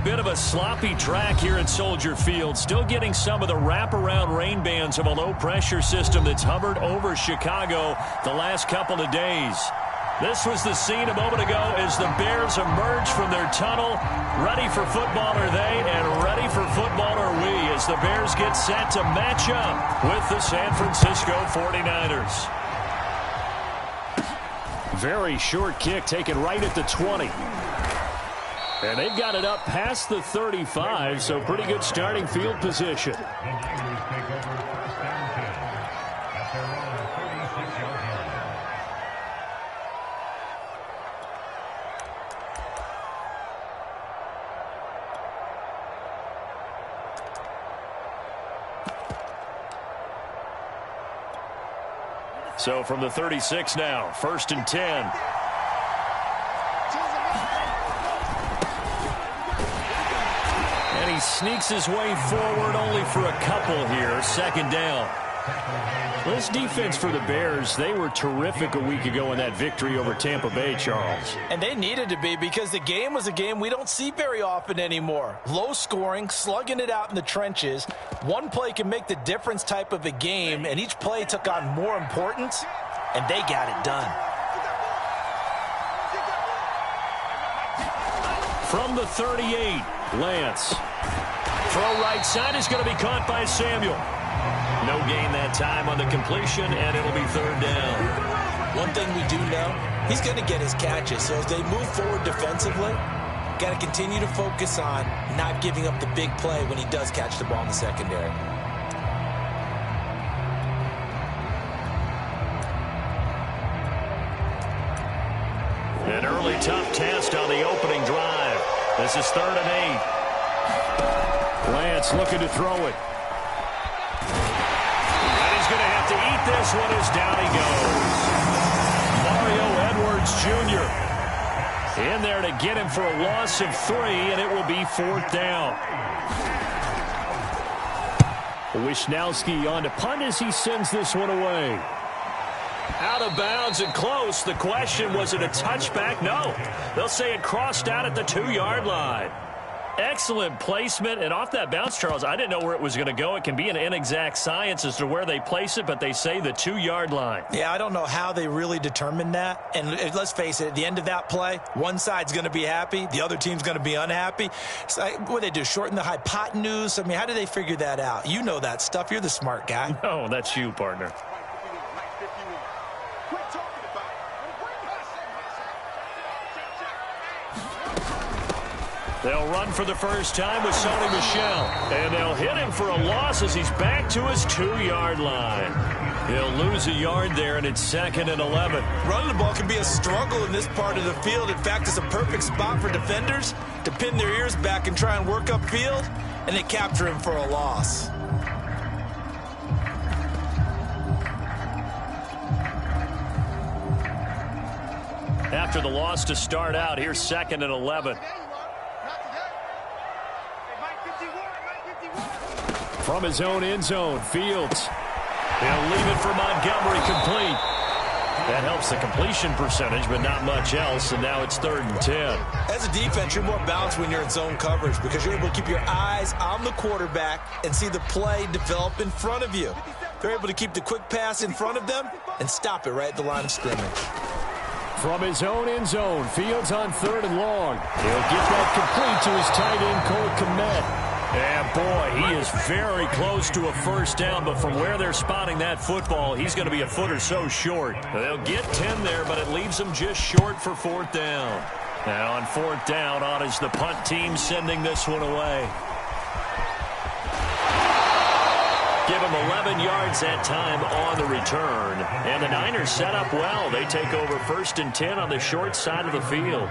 bit of a sloppy track here at Soldier Field. Still getting some of the wraparound rain bands of a low-pressure system that's hovered over Chicago the last couple of days. This was the scene a moment ago as the Bears emerge from their tunnel. Ready for football are they, and ready for football are we as the Bears get set to match up with the San Francisco 49ers. Very short kick taken right at the 20. And they've got it up past the 35, so pretty good starting field position. So from the 36 now, 1st and 10. And he sneaks his way forward only for a couple here. 2nd down. This defense for the Bears, they were terrific a week ago in that victory over Tampa Bay, Charles. And they needed to be because the game was a game we don't see very often anymore. Low scoring, slugging it out in the trenches. One play can make the difference type of a game, and each play took on more importance, and they got it done. From the 38, Lance. Throw right side is going to be caught by Samuel. No gain that time on the completion, and it'll be 3rd down. One thing we do know, he's going to get his catches. So as they move forward defensively, got to continue to focus on not giving up the big play when he does catch the ball in the secondary. An early tough test on the opening drive. This is 3rd and 8. Lance looking to throw it. Going to have to eat this one as down he goes. Mario Edwards Jr. in there to get him for a loss of 3, and it will be 4th down. Wisnowski on to punt as he sends this one away. Out of bounds and close. The question, was it a touchback? No. They'll say it crossed out at the 2-yard line. Excellent placement, and off that bounce, Charles, I didn't know where it was going to go. It can be an inexact science as to where they place it, but they say the 2-yard line. Yeah, I don't know how they really determined that. And let's face it, at the end of that play, one side's going to be happy, the other team's going to be unhappy. It's like, what do they do, shorten the hypotenuse? I mean, how do they figure that out? You know that stuff. You're the smart guy. No, that's you, partner. They'll run for the first time with Sony Michel. And they'll hit him for a loss as he's back to his 2-yard line. He'll lose a yard there, and it's 2nd and 11. Running the ball can be a struggle in this part of the field. In fact, it's a perfect spot for defenders to pin their ears back and try and work upfield, and they capture him for a loss. After the loss to start out, here's 2nd and 11. From his own end zone, Fields. He'll leave it for Montgomery complete. That helps the completion percentage, but not much else, and now it's 3rd and 10. As a defense, you're more balanced when you're in zone coverage because you're able to keep your eyes on the quarterback and see the play develop in front of you. They're able to keep the quick pass in front of them and stop it right at the line of scrimmage. From his own end zone, Fields on 3rd and long. He'll get that complete to his tight end, Cole Kmet. And, boy, he is very close to a first down, but from where they're spotting that football, he's going to be a foot or so short. They'll get 10 there, but it leaves them just short for 4th down. Now on 4th down, on is the punt team sending this one away. Give him 11 yards that time on the return. And the Niners set up well. They take over 1st and 10 on the short side of the field.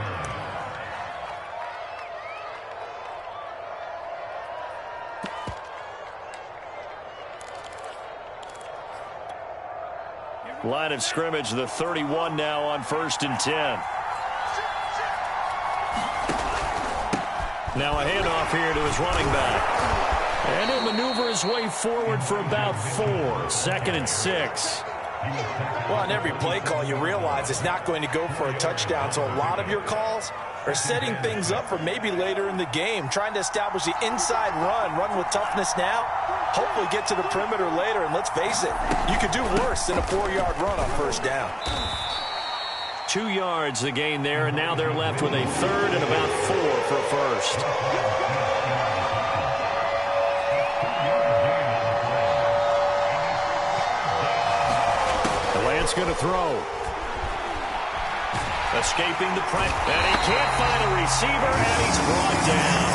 Line of scrimmage, the 31 now on 1st and 10. Now a handoff here to his running back. And he'll maneuver his way forward for about 4. 2nd and 6. Well, on every play call, you realize it's not going to go for a touchdown. So a lot of your calls, or setting things up for maybe later in the game, trying to establish the inside run with toughness now, hopefully get to the perimeter later, and let's face it, you could do worse than a 4-yard run on first down. 2 yards the gain there, and now they're left with a third and about 4 for a first. Lance going to throw. Escaping the pressure, and he can't find a receiver, and he's brought down.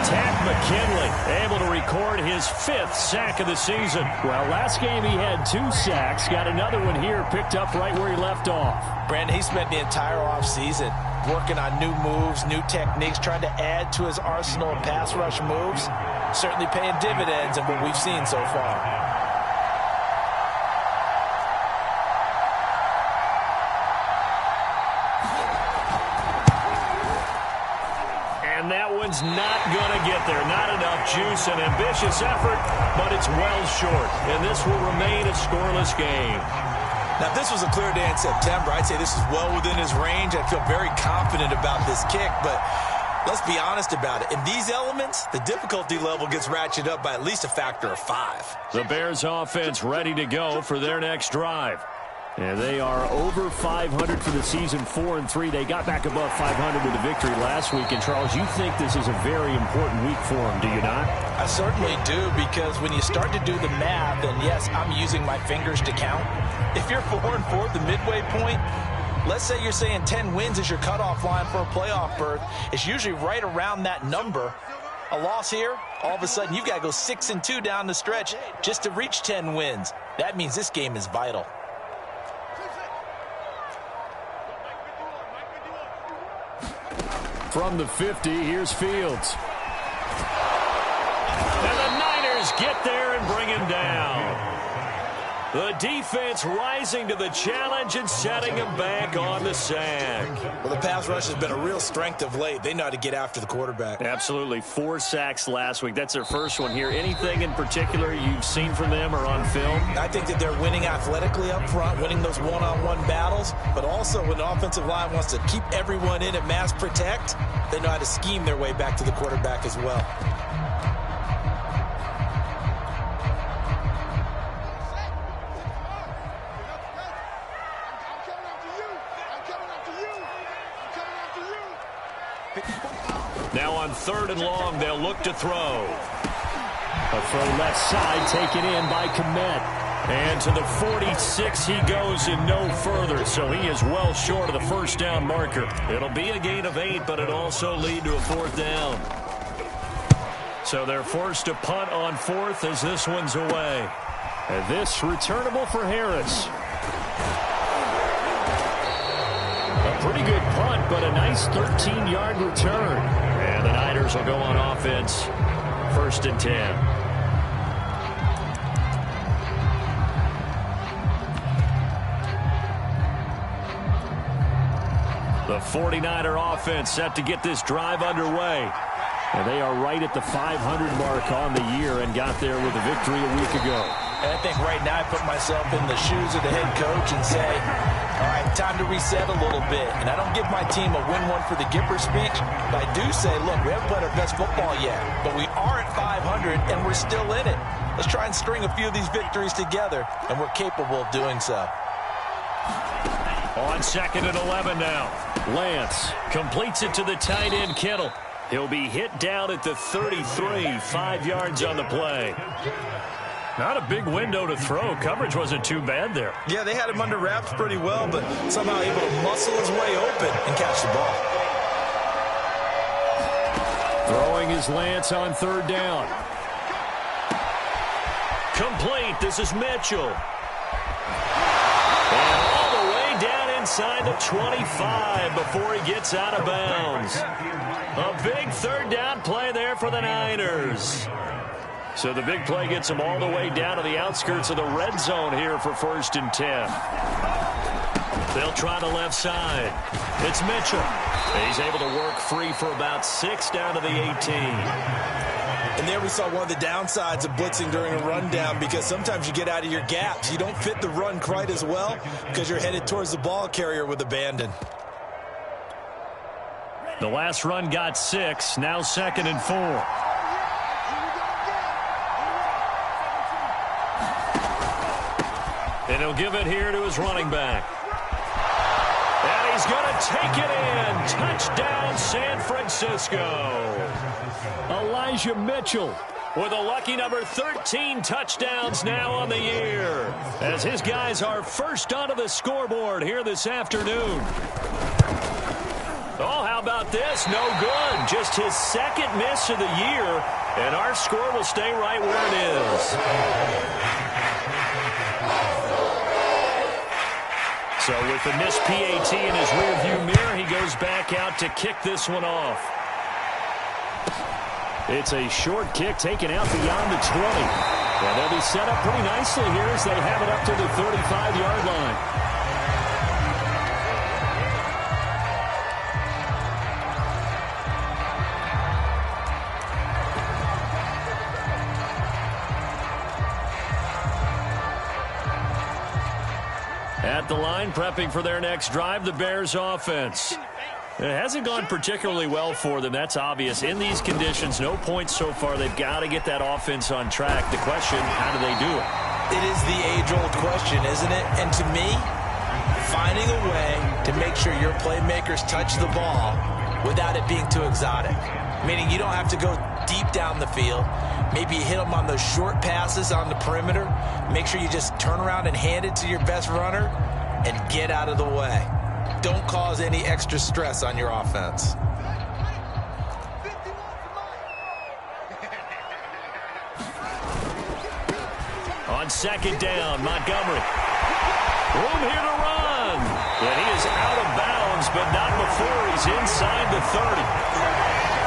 Ted McKinley able to record his 5th sack of the season. Well, last game he had 2 sacks. Got another one here, picked up right where he left off. Brandon, he spent the entire offseason working on new moves, new techniques, trying to add to his arsenal of pass rush moves. Certainly paying dividends in what we've seen so far. Not going to get there. Not enough juice. An ambitious effort, but it's well short. And this will remain a scoreless game. Now, if this was a clear day in September, I'd say this is well within his range. I feel very confident about this kick, but let's be honest about it. In these elements, the difficulty level gets ratcheted up by at least a factor of 5. The Bears offense ready to go for their next drive. And they are over 500 for the season, 4-3. They got back above 500 with a victory last week. And, Charles, you think this is a very important week for them, do you not? I certainly do, because when you start to do the math, and yes, I'm using my fingers to count. If you're 4-4 at the midway point, let's say you're saying 10 wins is your cutoff line for a playoff berth. It's usually right around that number. A loss here, all of a sudden you've got to go 6-2 down the stretch just to reach 10 wins. That means this game is vital. From the 50, here's Fields. And the Niners get there and bring him down. The defense rising to the challenge and setting him back on the sack. Well, the pass rush has been a real strength of late. They know how to get after the quarterback. Absolutely. 4 sacks last week. That's their first one here. Anything in particular you've seen from them or on film? I think that they're winning athletically up front, winning those one-on-one battles, but also when the offensive line wants to keep everyone in and mass protect, they know how to scheme their way back to the quarterback as well. Now on 3rd and long, they'll look to throw. A throw left side taken in by Kmet. And to the 46 he goes and no further, so he is well short of the first down marker. It'll be a gain of 8, but it'll also lead to a 4th down. So they're forced to punt on 4th as this one's away. And this returnable for Harris. A pretty good punt, but a nice 13-yard return. And the Niners will go on offense, 1st and 10. The 49er offense set to get this drive underway. And they are right at the 500 mark on the year and got there with a victory a week ago. And I think right now I put myself in the shoes of the head coach and say, all right, time to reset a little bit. And I don't give my team a win one for the Gipper speech, but I do say, look, we haven't played our best football yet, but we are at 500 and we're still in it. Let's try and string a few of these victories together, and we're capable of doing so. On 2nd and 11 now. Lance completes it to the tight end, Kittle. He'll be hit down at the 33, 5 yards on the play. Not a big window to throw. Coverage wasn't too bad there. Yeah, they had him under wraps pretty well, but somehow able to muscle his way open and catch the ball. Throwing is Lance on 3rd down. Complete. This is Mitchell. And all the way down inside the 25 before he gets out of bounds. A big 3rd down play there for the Niners. So the big play gets them all the way down to the outskirts of the red zone here for 1st and 10. They'll try the left side. It's Mitchell. He's able to work free for about 6 down to the 18. And there we saw one of the downsides of blitzing during a rundown, because sometimes you get out of your gaps. You don't fit the run quite as well because you're headed towards the ball carrier with abandon. The last run got 6. Now 2nd and 4. And he'll give it here to his running back. And he's going to take it in. Touchdown, San Francisco. Elijah Mitchell with a lucky number 13 touchdowns now on the year, as his guys are first onto the scoreboard here this afternoon. Oh, how about this? No good. Just his 2nd miss of the year, and our score will stay right where it is. So with the missed PAT in his rearview mirror, he goes back out to kick this one off. It's a short kick taken out beyond the 20. And they'll be set up pretty nicely here as they have it up to the 35-yard line. At the line, prepping for their next drive, the Bears offense. It hasn't gone particularly well for them. That's obvious. In these conditions, no points so far. They've got to get that offense on track. The question, how do they do it? It is the age-old question, isn't it? And to me, finding a way to make sure your playmakers touch the ball without it being too exotic. Meaning you don't have to go deep down the field. Maybe you hit them on those short passes on the perimeter. Make sure you just turn around and hand it to your best runner and get out of the way. Don't cause any extra stress on your offense. On 2nd down, Montgomery. Room here to run. And he is out of bounds, but not before he's inside the 30.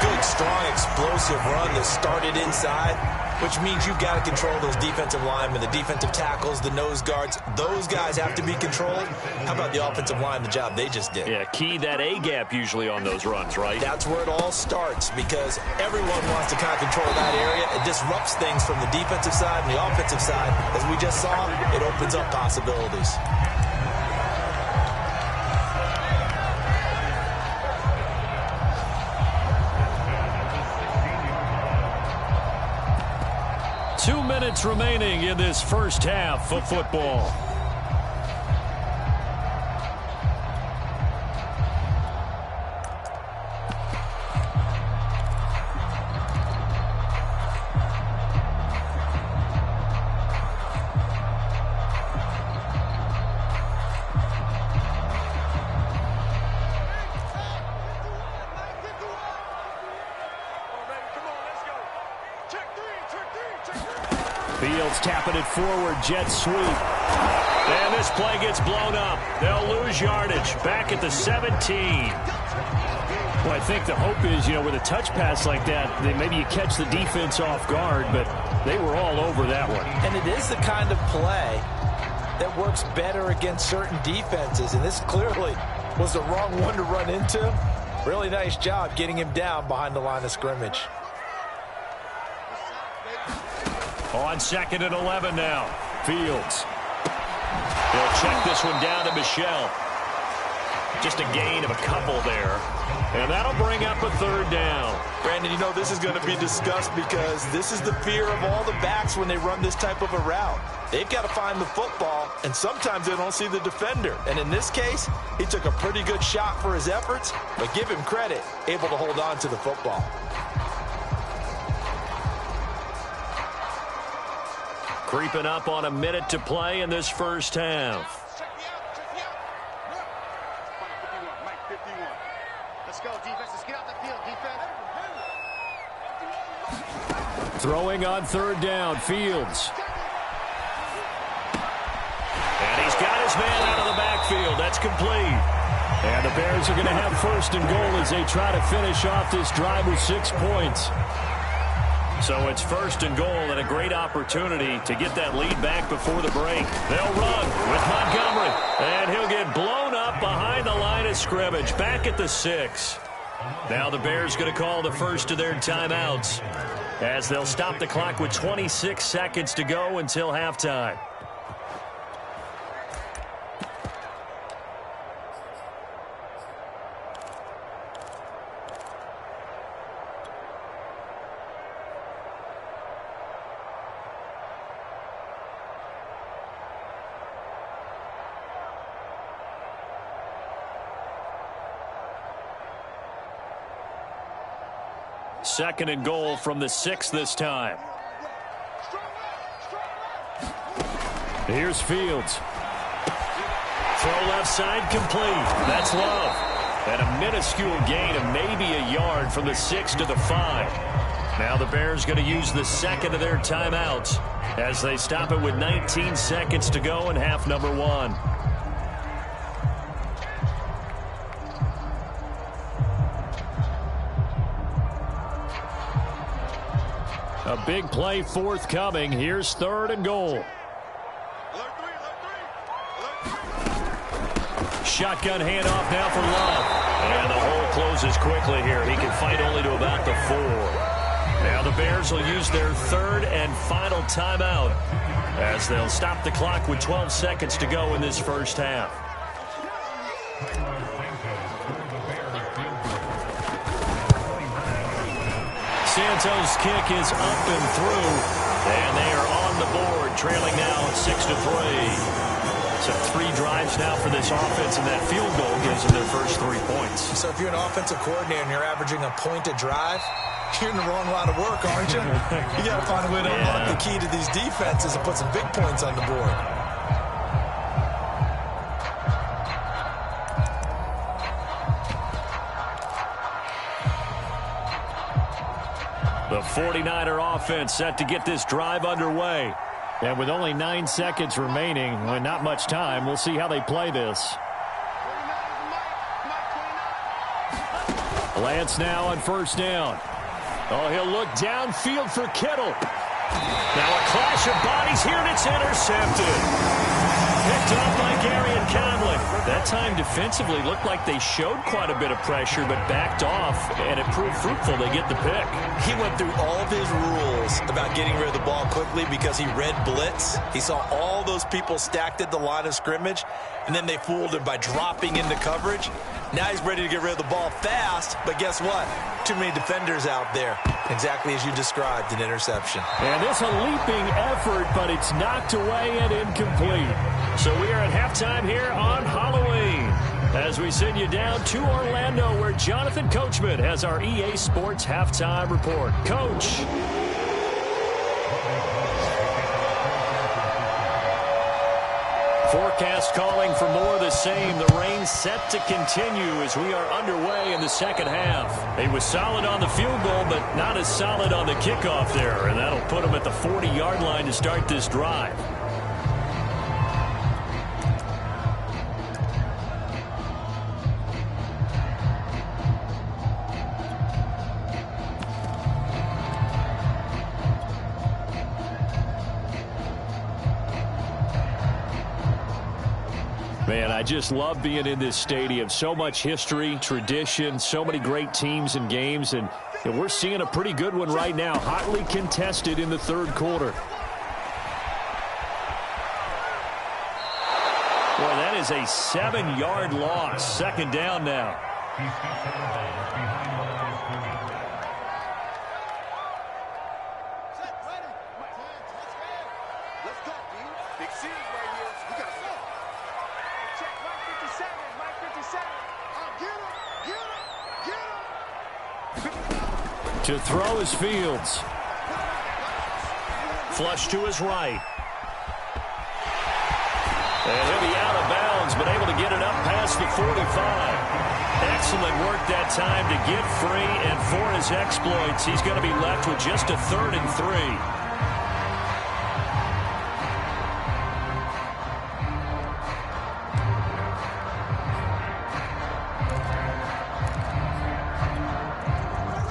Good, strong, explosive run that started inside, which means you've got to control those defensive linemen, the defensive tackles, the nose guards. Those guys have to be controlled. How about the offensive line, the job they just did? Yeah, key that A-gap usually on those runs, right? That's where it all starts, because everyone wants to kind of control that area. It disrupts things from the defensive side and the offensive side. As we just saw, it opens up possibilities. Two minutes remaining in this first half of football. Fields tapping it forward, jet sweep. And this play gets blown up. They'll lose yardage. Back at the 17. Well, I think the hope is, with a touch pass like that, maybe you catch the defense off guard, but they were all over that one. And it is the kind of play that works better against certain defenses, and this clearly was the wrong one to run into. Really nice job getting him down behind the line of scrimmage. On 2nd and 11 now. Fields. They'll check this one down to Michel. Just a gain of a couple there. And that'll bring up a 3rd down. Brandon, this is going to be discussed because this is the fear of all the backs when they run this type of a route. They've got to find the football, and sometimes they don't see the defender. And in this case, he took a pretty good shot for his efforts, but give him credit, able to hold on to the football. Creeping up on a minute to play in this first half. Throwing on 3rd down, Fields. And he's got his man out of the backfield. That's complete. And the Bears are going to have 1st and goal as they try to finish off this drive with 6 points. So it's 1st and goal and a great opportunity to get that lead back before the break. They'll run with Montgomery. And he'll get blown up behind the line of scrimmage. Back at the 6. Now the Bears going to call the first of their timeouts, as they'll stop the clock with 26 seconds to go until halftime. 2nd and goal from the 6 this time. Here's Fields. Throw left side complete. That's Love. And a minuscule gain of maybe a yard from the 6 to the 5. Now the Bears going to use the 2nd of their timeouts as they stop it with 19 seconds to go in half number 1. A big play forthcoming. Here's 3rd and goal. Shotgun handoff now for Love. And the hole closes quickly here. He can fight only to about the 4. Now the Bears will use their 3rd and final timeout as they'll stop the clock with 12 seconds to go in this first half. Santos' kick is up and through, and they are on the board, trailing now 6-3. So 3 drives now for this offense, and that field goal gives them their first 3 points. So if you're an offensive coordinator and you're averaging a point a drive, you're in the wrong line of work, aren't you? You got to find a way to unlock the key to these defenses and put some big points on the board. The 49er offense set to get this drive underway. And with only 9 seconds remaining, and not much time, we'll see how they play this. Lance now on 1st down. Oh, he'll look downfield for Kittle. Now a clash of bodies here, and it's intercepted. Picked off by Gary and Conley. That time defensively looked like they showed quite a bit of pressure, but backed off, and it proved fruitful. They get the pick. He went through all of his rules about getting rid of the ball quickly because he read blitz. He saw all those people stacked at the line of scrimmage, and then they fooled him by dropping into coverage. Now he's ready to get rid of the ball fast, but guess what? Too many defenders out there. Exactly as you described, an interception. And this a leaping effort, but it's knocked away and incomplete. So we are at halftime here on Halloween as we send you down to Orlando, where Jonathan Coachman has our EA Sports halftime report. Coach. Forecast calling for more of the same. The rain set to continue as we are underway in the second half. He was solid on the field goal, but not as solid on the kickoff there, and that'll put him at the 40-yard line to start this drive. Man, I just love being in this stadium. So much history, tradition, so many great teams and games, and we're seeing a pretty good one right now, hotly contested in the 3rd quarter. Boy, that is a 7-yard loss. 2nd down now. To throw is Fields. Flush to his right. And he'll be out of bounds, but able to get it up past the 45. Excellent work that time to get free, and for his exploits, he's going to be left with just a 3rd and 3.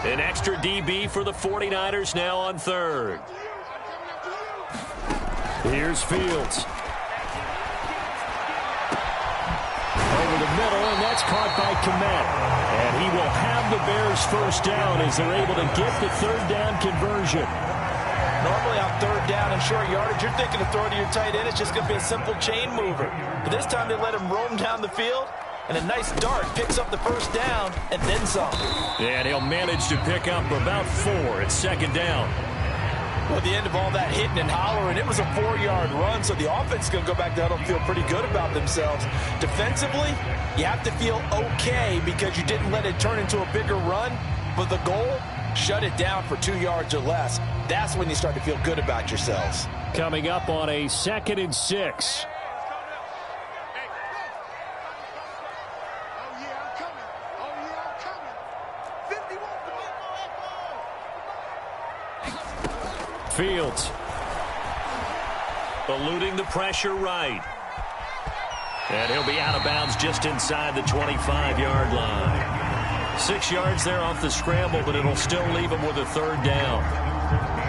An extra DB for the 49ers now on 3rd. Here's Fields. Over the middle, and that's caught by Kmet. And he will have the Bears 1st down as they're able to get the 3rd down conversion. Normally on 3rd down and short yardage, you're thinking of throwing to your tight end. It's just going to be a simple chain mover. But this time they let him roam down the field. And a nice dart picks up the 1st down and then some. And he'll manage to pick up about 4 at 2nd down. Well, at the end of all that hitting and hollering, it was a 4-yard run, so the offense is going to go back to huddle and feel pretty good about themselves. Defensively, you have to feel okay because you didn't let it turn into a bigger run. but the goal, shut it down for 2 yards or less. That's when you start to feel good about yourselves. Coming up on a 2nd and 6. Fields. Eluding the pressure right. And he'll be out of bounds just inside the 25-yard line. 6 yards there off the scramble, but it'll still leave him with a 3rd down.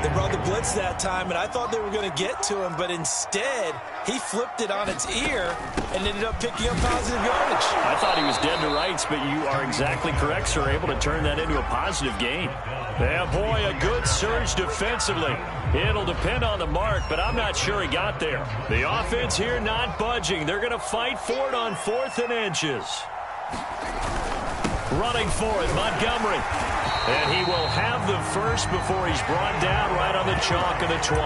They brought the blitz that time, and I thought they were going to get to him, but instead, he flipped it on its ear and ended up picking up positive yardage. I thought he was dead to rights, but you are exactly correct, sir. Able to turn that into a positive gain. Yeah, boy, a good surge defensively. It'll depend on the mark, but I'm not sure he got there. The offense here not budging. They're going to fight for it on 4th and inches. Running for it, Montgomery. And he will have the first before he's brought down right on the chalk of the 20.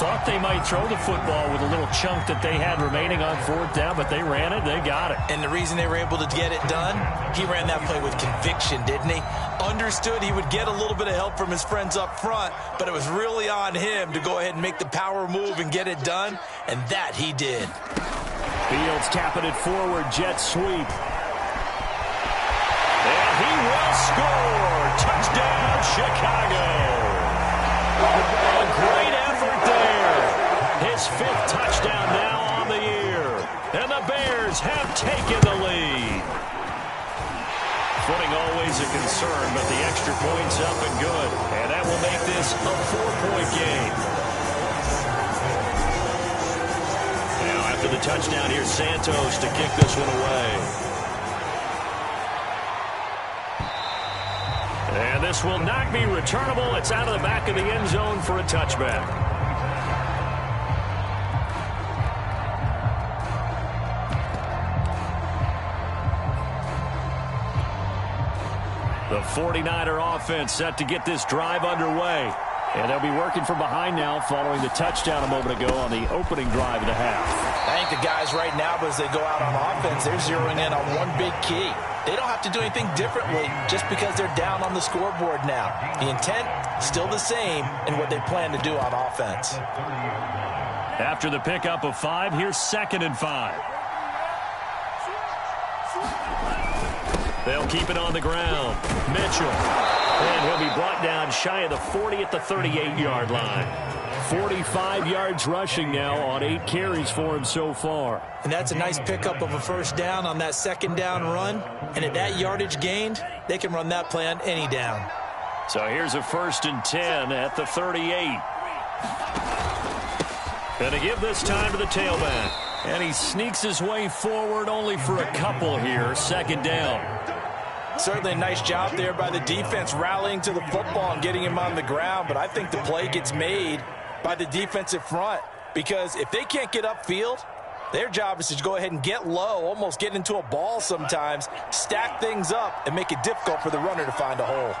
Thought they might throw the football with a little chunk that they had remaining on 4th down, but they ran it, they got it. And the reason they were able to get it done, he ran that play with conviction, didn't he? Understood he would get a little bit of help from his friends up front, but it was really on him to go ahead and make the power move and get it done, and that he did. Fields tapping it forward, jet sweep. And he will score! Touchdown, Chicago! A great effort there. His 5th touchdown now on the year. And the Bears have taken the lead. Footing always a concern, but the extra point's up and good. And that will make this a 4-point game. Now after the touchdown, here's Santos to kick this one away. And this will not be returnable. It's out of the back of the end zone for a touchback. The 49er offense set to get this drive underway. And they'll be working from behind now following the touchdown a moment ago on the opening drive of the half. I think the guys right now, as they go out on offense, they're zeroing in on one big key. They don't have to do anything differently just because they're down on the scoreboard now. The intent, still the same in what they plan to do on offense. After the pickup of 5, here's 2nd and 5. They'll keep it on the ground. Mitchell. And he'll be brought down shy of the 40 at the 38-yard line. 45 yards rushing now on 8 carries for him so far. And that's a nice pickup of a 1st down on that 2nd down run. And at that yardage gained, they can run that play on any down. So here's a 1st and 10 at the 38. Going to give this time to the tailback. And he sneaks his way forward only for a couple here. 2nd down. Certainly a nice job there by the defense rallying to the football and getting him on the ground. But I think the play gets made by the defensive front, because if they can't get upfield, their job is to go ahead and get low, almost get into a ball sometimes, stack things up, and make it difficult for the runner to find a hole.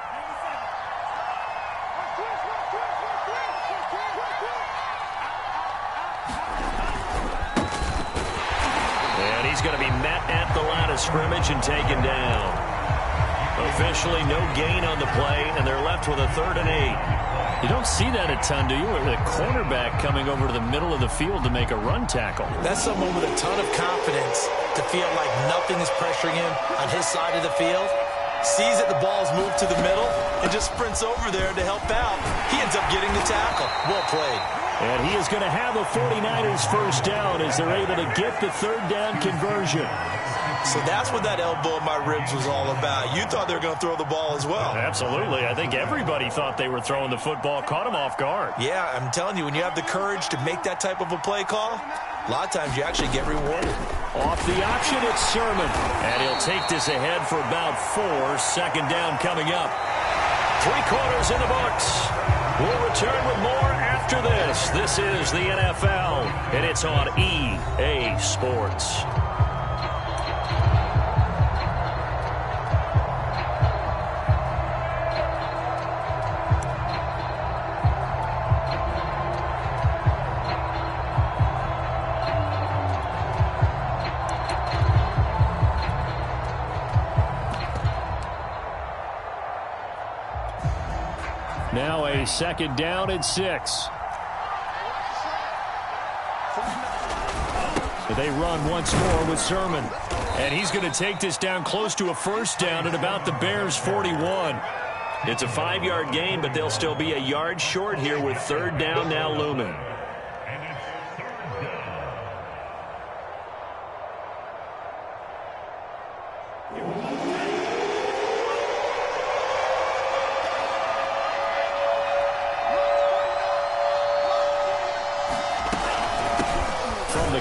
And he's going to be met at the line of scrimmage and taken down. Officially no gain on the play, and they're left with a 3rd and 8. You don't see that a ton, do you? The cornerback coming over to the middle of the field to make a run tackle. That's someone with a ton of confidence to feel like nothing is pressuring him on his side of the field. Sees that the ball's moved to the middle and just sprints over there to help out. He ends up getting the tackle. Well played. And he is going to have a 49ers 1st down as they're able to get the 3rd down conversion. So that's what that elbow in my ribs was all about. You thought they were going to throw the ball as well. Absolutely. I think everybody thought they were throwing the football, caught him off guard. Yeah, I'm telling you, when you have the courage to make that type of a play call, a lot of times you actually get rewarded. Off the option, it's Sermon. And he'll take this ahead for about 4. 2nd down coming up. 3 quarters in the books. We'll return with more after this. This is the NFL, and it's on EA Sports. Now a 2nd down and 6. They run once more with Sermon. And he's going to take this down close to a 1st down at about the Bears' 41. It's a 5-yard gain, but they'll still be a yard short here with 3rd down now looming.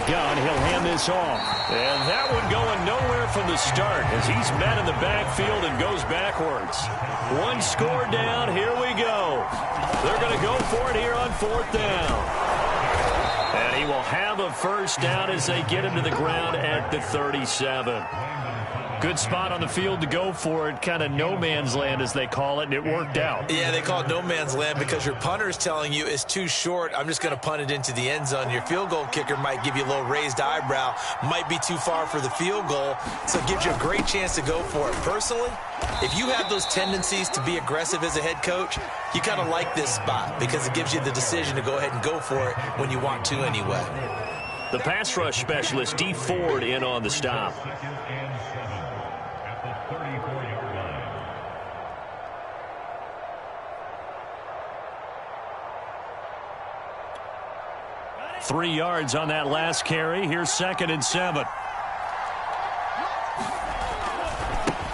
Gun, he'll hand this off. And that one going nowhere from the start as he's met in the backfield and goes backwards. 1 score down, here we go. They're going to go for it here on 4th down. And he will have a 1st down as they get him to the ground at the 37. Good spot on the field to go for it, kind of no man's land as they call it, and it worked out. Yeah, they call it no man's land because your punter is telling you it's too short. I'm just going to punt it into the end zone. Your field goal kicker might give you a little raised eyebrow, might be too far for the field goal, so it gives you a great chance to go for it. Personally, if you have those tendencies to be aggressive as a head coach, you kind of like this spot because it gives you the decision to go ahead and go for it when you want to anyway. The pass rush specialist, D. Ford, in on the stop. 3 yards on that last carry. Here's 2nd and 7.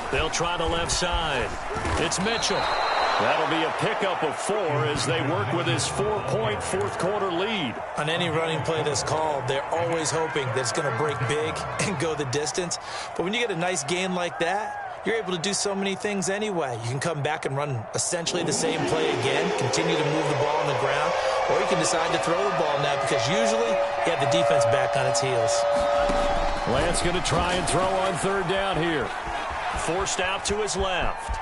They'll try the left side. It's Mitchell. That'll be a pickup of 4 as they work with his 4-point 4th quarter lead. On any running play that's called, they're always hoping that it's going to break big and go the distance. But when you get a nice gain like that, you're able to do so many things anyway. You can come back and run essentially the same play again, continue to move the ball on the ground, or you can decide to throw the ball now because usually you have the defense back on its heels. Lance going to try and throw on 3rd down here. Forced out to his left.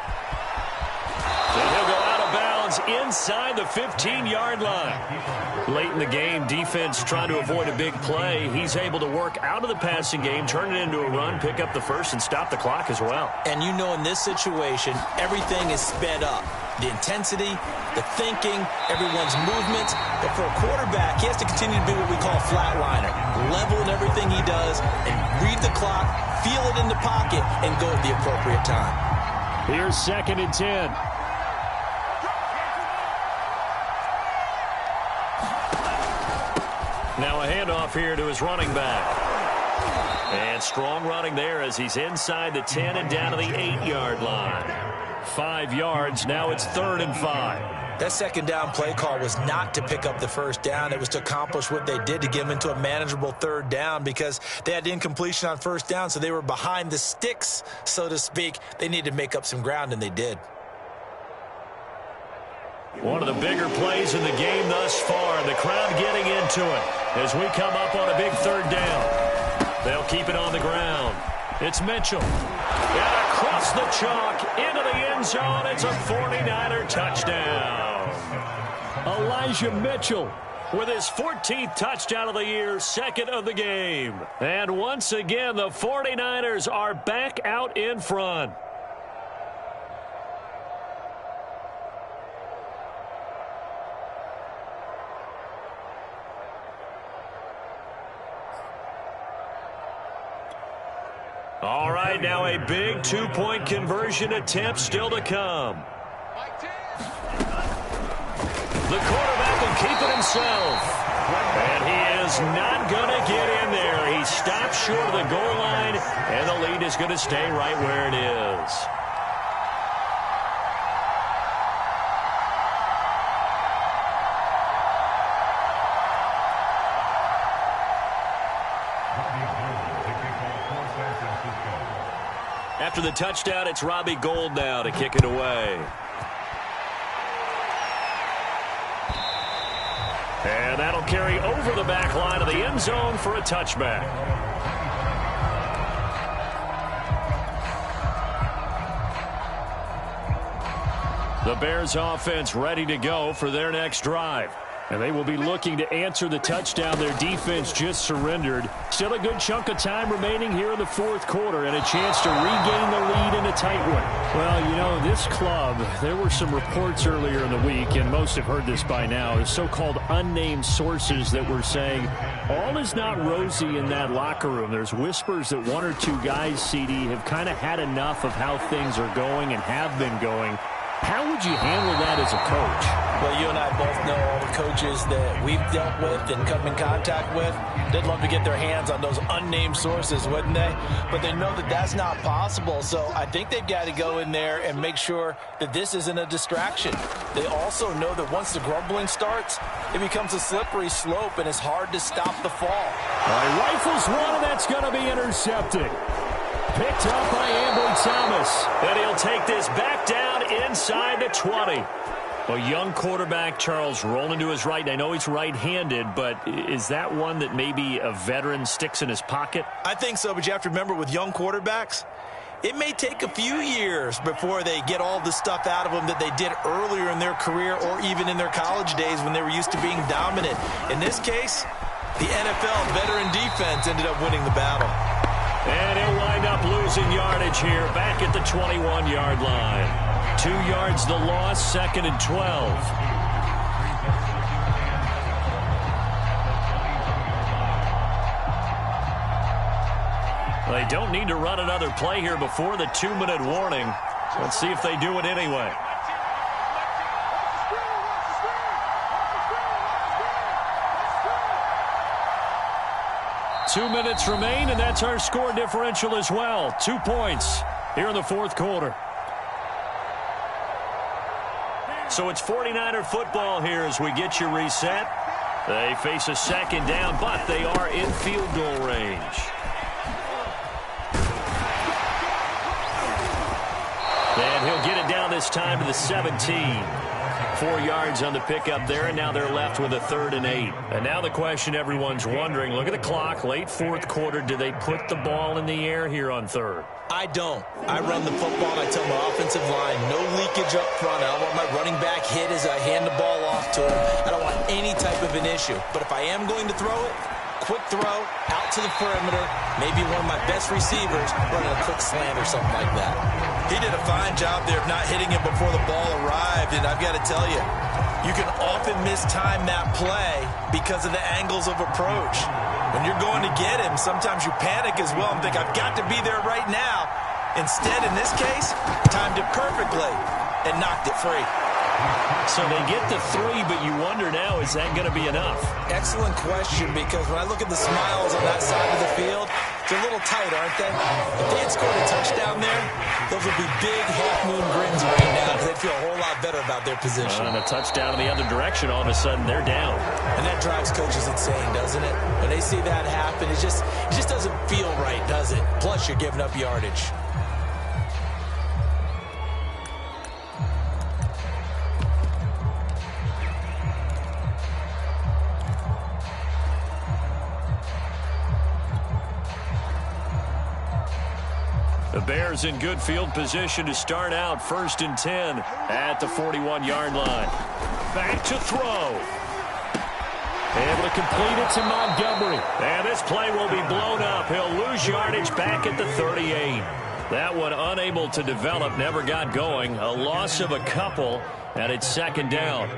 And he'll go out of bounds inside the 15-yard line. Late in the game, defense trying to avoid a big play. He's able to work out of the passing game, turn it into a run, pick up the 1st, and stop the clock as well. And you know in this situation, everything is sped up. The intensity, the thinking, everyone's movements. But for a quarterback, he has to continue to be what we call a flatliner. Level in everything he does and read the clock, feel it in the pocket, and go at the appropriate time. Here's 2nd and 10. Now a handoff here to his running back. And strong running there as he's inside the 10 and down to the 8-yard line. 5 yards. Now it's 3rd and 5. That 2nd down play call was not to pick up the 1st down. It was to accomplish what they did to get them into a manageable 3rd down because they had incompletion on 1st down, so they were behind the sticks, so to speak. They needed to make up some ground, and they did. One of the bigger plays in the game thus far. The crowd getting into it as we come up on a big 3rd down. They'll keep it on the ground. It's Mitchell. And across the chalk into the end zone. It's a 49er touchdown. Elijah Mitchell with his 14th touchdown of the year, 2nd of the game. And once again, the 49ers are back out in front. All right, now a big 2-point conversion attempt still to come. The quarterback will keep it himself. And he is not going to get in there. He stops short of the goal line, and the lead is going to stay right where it is. After the touchdown, it's Robbie Gould now to kick it away. And that'll carry over the back line of the end zone for a touchback. The Bears offense ready to go for their next drive. And they will be looking to answer the touchdown their defense just surrendered. Still a good chunk of time remaining here in the fourth quarter and a chance to regain the lead in a tight one. Well, you know, this club, there were some reports earlier in the week, and most have heard this by now, the so-called unnamed sources that were saying all is not rosy in that locker room. There's whispers that one or two guys, CD, have kind of had enough of how things are going and have been going. How would you handle that as a coach? Well, you and I both know all the coaches that we've dealt with and come in contact with. They'd love to get their hands on those unnamed sources, wouldn't they? But they know that that's not possible, so I think they've got to go in there and make sure that this isn't a distraction. They also know that once the grumbling starts, it becomes a slippery slope, and it's hard to stop the fall. All right, rifles one, and that's going to be intercepted. Picked up by Ambry Thomas. And he'll take this back down inside the 20. A young quarterback, Charles, rolling to his right. I know he's right-handed, but is that one that maybe a veteran sticks in his pocket? I think so, but you have to remember with young quarterbacks, it may take a few years before they get all the stuff out of them that they did earlier in their career or even in their college days when they were used to being dominant. In this case, the NFL veteran defense ended up winning the battle. And he'll wind up losing yardage here back at the 21-yard line. 2 yards the loss, 2nd and 12. They don't need to run another play here before the 2-minute warning. Let's see if they do it anyway. Two minutes remain, and that's our score differential as well. 2 points here in the fourth quarter. So it's 49er football here as we get you reset. They face a second down, but they are in field goal range. And he'll get it down this time to the 17. 4 yards on the pickup there, and now they're left with a 3rd and 8. And now the question everyone's wondering, look at the clock, late fourth quarter, do they put the ball in the air here on 3rd? I don't. I run the football, and I tell my offensive line, no leakage up front. I don't want my running back hit as I hand the ball off to him. I don't want any type of an issue. But if I am going to throw it, quick throw, out to the perimeter, maybe one of my best receivers running a quick slant or something like that. He did a fine job there of not hitting him before the ball arrived, and I've got to tell you, you can often mistime that play because of the angles of approach. When you're going to get him, sometimes you panic as well and think, I've got to be there right now. Instead, in this case, timed it perfectly and knocked it free. So they get the 3, but you wonder now, is that going to be enough? Excellent question, because when I look at the smiles on that side of the field, they're a little tight, aren't they? If they had scored a touchdown there, those would be big half-moon grins right now because they'd feel a whole lot better about their position. And a touchdown in the other direction, all of a sudden they're down. And that drives coaches insane, doesn't it? When they see that happen, it just doesn't feel right, does it? Plus, you're giving up yardage. The Bears in good field position to start out 1st and 10 at the 41-yard line. Back to throw. Able to complete it to Montgomery. And this play will be blown up. He'll lose yardage back at the 38. That one unable to develop, never got going. A loss of a couple, and it's 2nd down.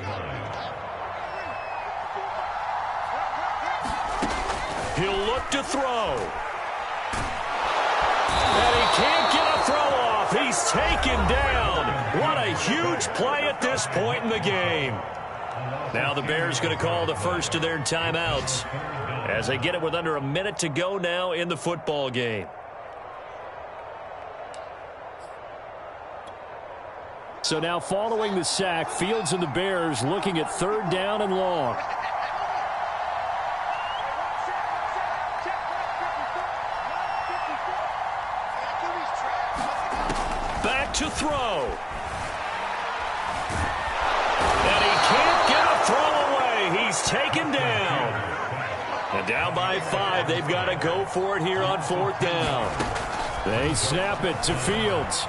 He'll look to throw. And he can't get a throw off. He's taken down. What a huge play at this point in the game. Now the Bears going to call the first of their timeouts as they get it with under a minute to go now in the football game. So now following the sack, Fields and the Bears looking at 3rd down and long. To throw. And he can't get a throw away. He's taken down. And down by 5. They've got to go for it here on 4th down. They snap it to Fields.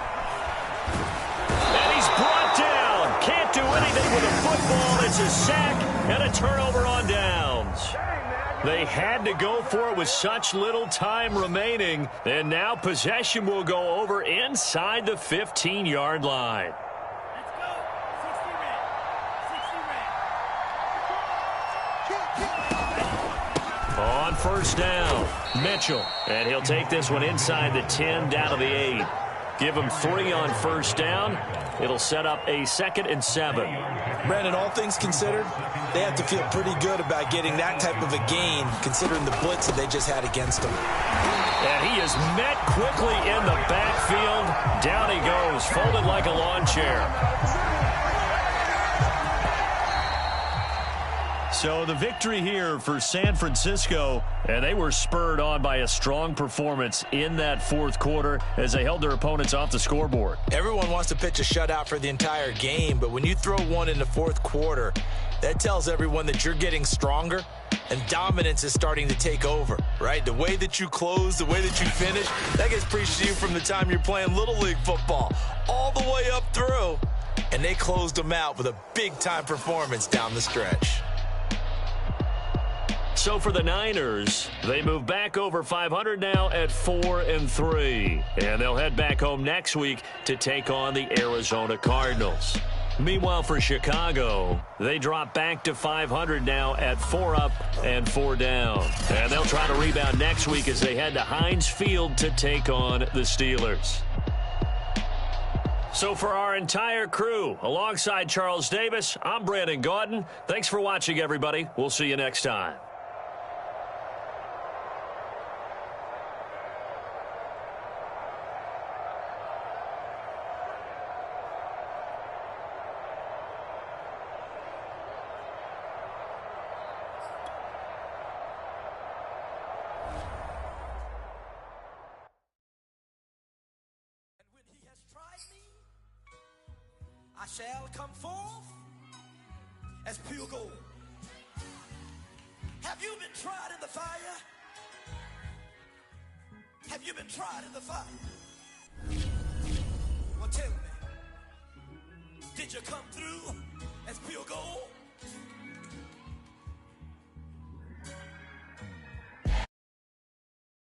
And he's brought down. Can't do anything with a football. It's a sack. And a turnover on downs. They had to go for it with such little time remaining. And now possession will go over inside the 15-yard line. On first down, Mitchell. And he'll take this one inside the 10 down to the 8. Give him 3 on first down. It'll set up a 2nd and 7. Brandon, all things considered, they have to feel pretty good about getting that type of a gain, considering the blitz that they just had against them. And he is met quickly in the backfield. Down he goes, folded like a lawn chair. So the victory here for San Francisco, and they were spurred on by a strong performance in that fourth quarter as they held their opponents off the scoreboard. Everyone wants to pitch a shutout for the entire game, but when you throw one in the fourth quarter, that tells everyone that you're getting stronger and dominance is starting to take over, right? The way that you close, the way that you finish, that gets preached to you from the time you're playing Little League football all the way up through, and they closed them out with a big-time performance down the stretch. So for the Niners, they move back over 500 now at 4-3. And they'll head back home next week to take on the Arizona Cardinals. Meanwhile, for Chicago, they drop back to 500 now at 4 up and 4 down. And they'll try to rebound next week as they head to Heinz Field to take on the Steelers. So for our entire crew, alongside Charles Davis, I'm Brandon Gaudin. Thanks for watching, everybody. We'll see you next time. I shall come forth as pure gold. Have you been tried in the fire? Have you been tried in the fire? Well, tell me, did you come through as pure gold?